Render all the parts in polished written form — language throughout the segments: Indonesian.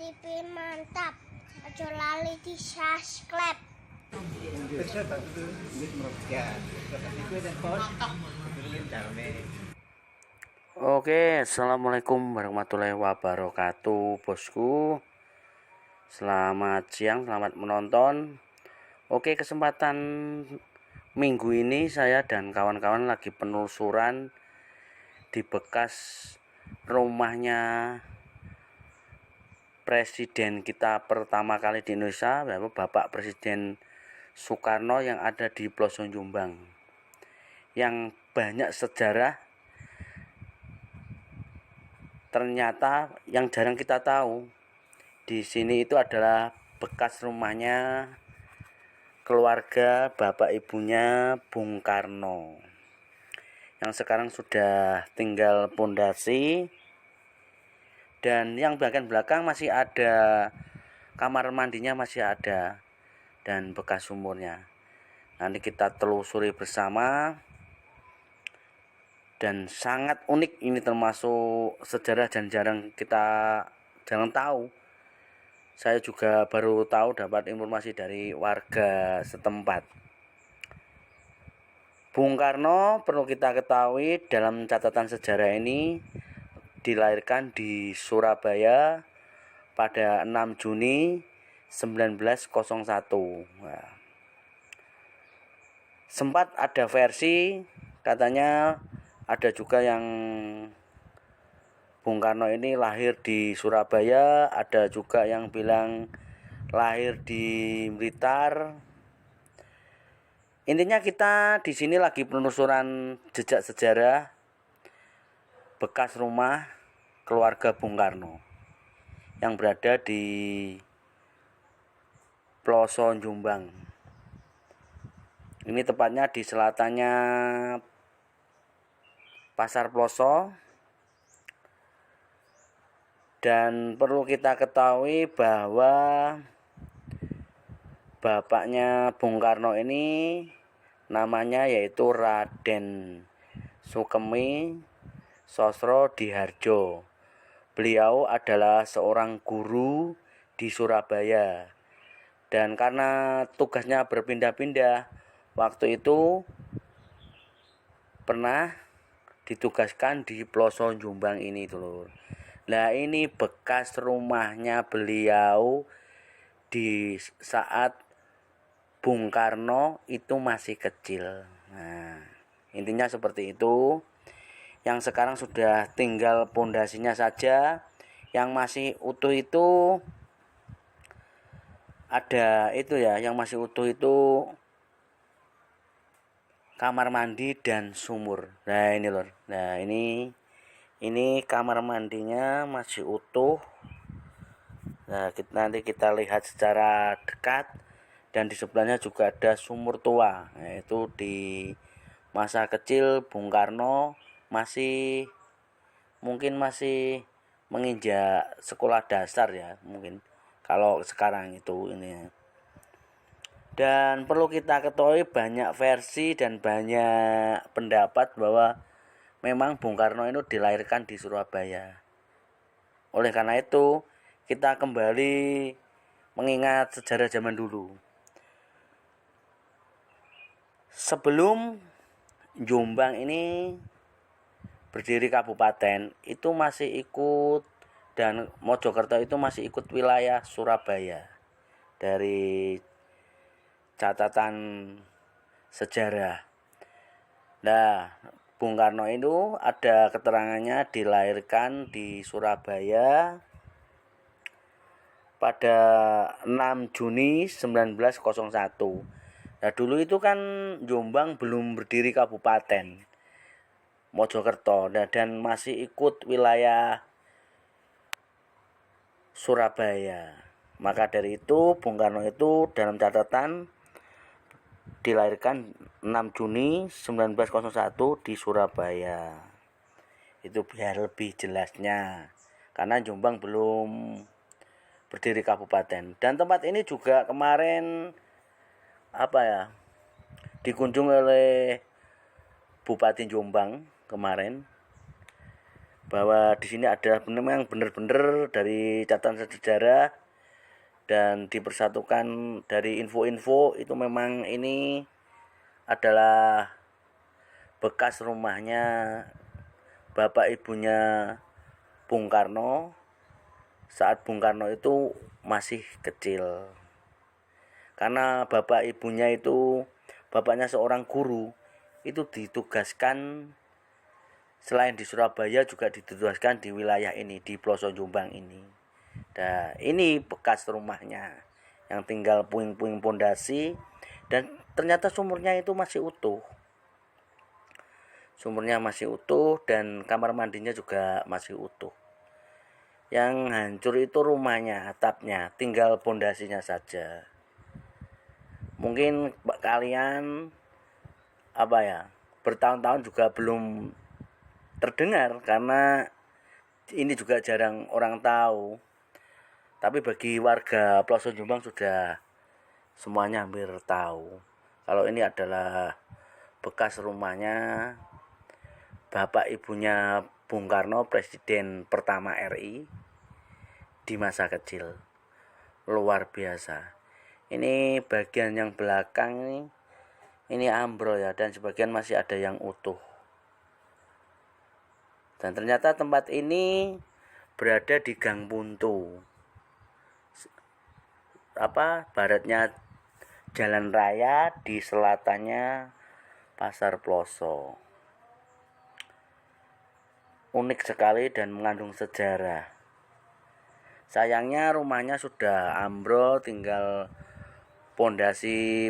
TV mantap. Aja lali di subscribe. Oke, assalamualaikum warahmatullahi wabarakatuh, bosku. Selamat siang, selamat menonton. Oke, kesempatan minggu ini saya dan kawan-kawan lagi penelusuran di bekas rumahnya presiden kita pertama kali di Indonesia, Bapak Presiden Soekarno, yang ada di Ploso Jombang, yang banyak sejarah. Ternyata yang jarang kita tahu, di sini itu adalah bekas rumahnya keluarga bapak ibunya Bung Karno, yang sekarang sudah tinggal pondasi, dan yang bagian belakang masih ada kamar mandinya, masih ada, dan bekas sumurnya. Nanti kita telusuri bersama. Dan sangat unik, ini termasuk sejarah dan jarang tahu. Saya juga baru tahu, dapat informasi dari warga setempat. Bung Karno, perlu kita ketahui dalam catatan sejarah ini, dilahirkan di Surabaya pada 6 Juni 1901. Nah, sempat ada versi katanya ada juga yang Bung Karno ini lahir di Surabaya, ada juga yang bilang lahir di Blitar. Intinya kita di sini lagi penelusuran jejak sejarah bekas rumah keluarga Bung Karno yang berada di Ploso Jombang. Ini tepatnya di selatannya Pasar Ploso. Dan perlu kita ketahui bahwa bapaknya Bung Karno ini namanya yaitu Raden Sukemi Sosrodihardjo. Beliau adalah seorang guru di Surabaya, dan karena tugasnya berpindah-pindah, waktu itu pernah ditugaskan di Ploso Jombang ini, Dulur. Nah, ini bekas rumahnya beliau di saat Bung Karno itu masih kecil. Nah, intinya seperti itu. Yang sekarang sudah tinggal pondasinya saja. Yang masih utuh itu ada itu ya, yang masih utuh itu kamar mandi dan sumur. Nah, ini lor. Nah, ini kamar mandinya masih utuh. Nah, nanti kita lihat secara dekat. Dan di sebelahnya juga ada sumur tua. Nah, itu di masa kecil Bung Karno mungkin masih menginjak sekolah dasar ya, mungkin kalau sekarang itu ini. Dan perlu kita ketahui, banyak versi dan banyak pendapat bahwa memang Bung Karno itu dilahirkan di Surabaya. Oleh karena itu, kita kembali mengingat sejarah zaman dulu. Sebelum Jombang ini berdiri kabupaten, itu masih ikut, dan Mojokerto itu masih ikut wilayah Surabaya. Dari catatan sejarah. Nah, Bung Karno itu ada keterangannya dilahirkan di Surabaya pada 6 Juni 1901. Nah, dulu itu kan Jombang belum berdiri kabupaten, Mojokerto, dan masih ikut wilayah Surabaya. Maka dari itu Bung Karno itu dalam catatan dilahirkan 6 Juni 1901 di Surabaya. Itu biar lebih jelasnya, karena Jombang belum berdiri kabupaten. Dan tempat ini juga kemarin dikunjungi oleh Bupati Jombang kemarin, bahwa di sini ada memang benar-benar dari catatan sejarah dan dipersatukan dari info-info itu memang ini adalah bekas rumahnya bapak ibunya Bung Karno saat Bung Karno itu masih kecil. Karena bapak ibunya itu bapaknya seorang guru, itu ditugaskan selain di Surabaya juga ditugaskan di wilayah ini, di pelosok Jombang ini. Nah, ini bekas rumahnya yang tinggal puing-puing pondasi dan ternyata sumurnya itu masih utuh. Sumurnya masih utuh dan kamar mandinya juga masih utuh. Yang hancur itu rumahnya, atapnya, tinggal pondasinya saja. Mungkin kalian bertahun-tahun juga belum terdengar karena ini juga jarang orang tahu. Tapi bagi warga pelosok Jombang sudah semuanya hampir tahu kalau ini adalah bekas rumahnya bapak ibunya Bung Karno, presiden pertama RI di masa kecil. Luar biasa. Ini bagian yang belakang ini ambrol ya, dan sebagian masih ada yang utuh. Dan ternyata tempat ini berada di Gang Buntu. Baratnya jalan raya, di selatannya Pasar Ploso. Unik sekali dan mengandung sejarah. Sayangnya rumahnya sudah ambrol, tinggal pondasi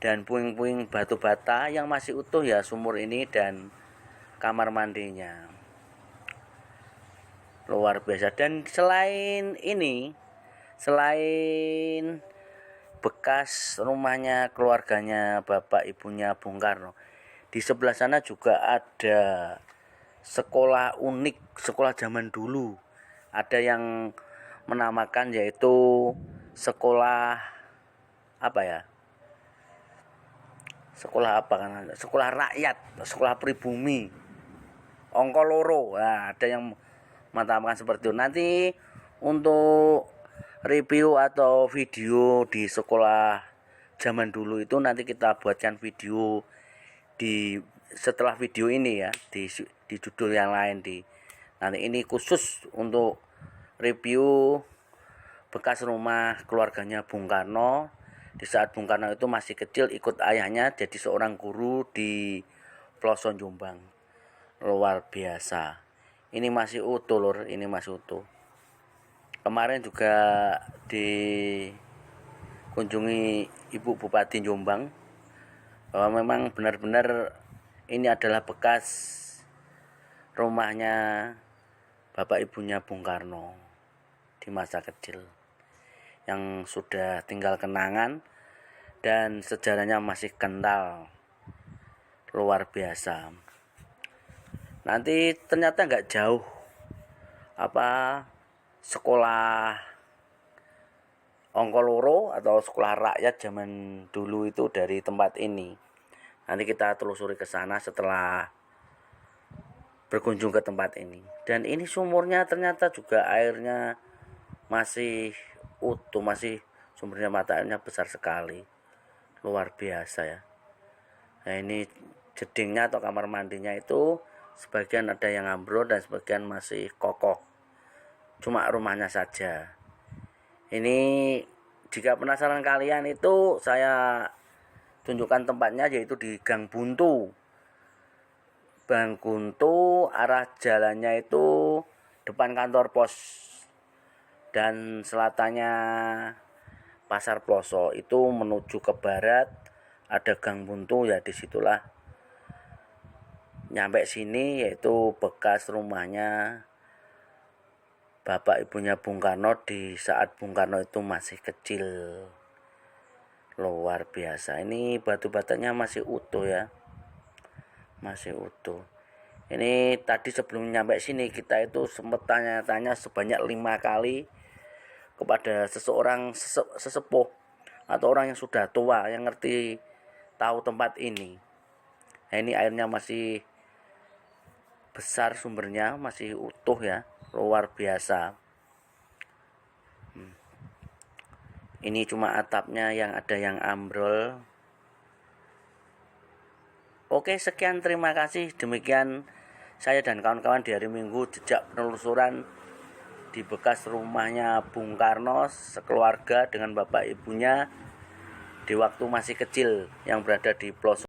dan puing-puing batu bata. Yang masih utuh ya sumur ini dan kamar mandinya. Luar biasa. Dan selain bekas rumahnya keluarganya bapak ibunya Bung Karno, di sebelah sana juga ada sekolah unik, sekolah zaman dulu. Ada yang menamakan yaitu sekolah sekolah rakyat, sekolah pribumi Ongko Loro. Nah, ada yang menamakan seperti itu. Nanti untuk review atau video di sekolah zaman dulu itu nanti kita buatkan video setelah video ini ya, di judul yang lain. Nanti ini khusus untuk review bekas rumah keluarganya Bung Karno di saat Bung Karno itu masih kecil, ikut ayahnya jadi seorang guru di pelosok Jombang. Luar biasa. Ini masih utuh lur, ini masih utuh. Kemarin juga dikunjungi Ibu Bupati Jombang bahwa memang benar-benar ini adalah bekas rumahnya bapak ibunya Bung Karno di masa kecil, yang sudah tinggal kenangan dan sejarahnya masih kental. Luar biasa. Nanti ternyata nggak jauh sekolah Ongko Loro atau sekolah rakyat zaman dulu itu dari tempat ini. Nanti kita telusuri ke sana setelah berkunjung ke tempat ini. Dan ini sumurnya ternyata juga airnya masih utuh, sumbernya mata airnya besar sekali. Luar biasa ya. Nah, ini jedingnya atau kamar mandinya itu sebagian ada yang ambrol dan sebagian masih kokoh. Cuma rumahnya saja. Ini jika penasaran kalian itu saya tunjukkan tempatnya, yaitu di Gang Buntu. Gang Buntu, arah jalannya itu depan kantor pos dan selatannya Pasar Ploso. Itu menuju ke barat ada Gang Buntu ya, disitulah. Nyampe sini yaitu bekas rumahnya bapak ibunya Bung Karno di saat Bung Karno itu masih kecil. Luar biasa. Ini batu-batanya masih utuh ya, masih utuh. Ini tadi sebelum nyampe sini kita itu sempat tanya-tanya sebanyak 5 kali kepada seseorang sesepuh atau orang yang sudah tua yang ngerti tahu tempat ini. Nah, ini airnya masih besar sumbernya, masih utuh ya, luar biasa. Ini cuma atapnya yang ada yang ambrol. Oke, sekian, terima kasih. Demikian saya dan kawan-kawan di hari Minggu jejak penelusuran di bekas rumahnya Bung Karno sekeluarga dengan bapak ibunya di waktu masih kecil yang berada di pelosok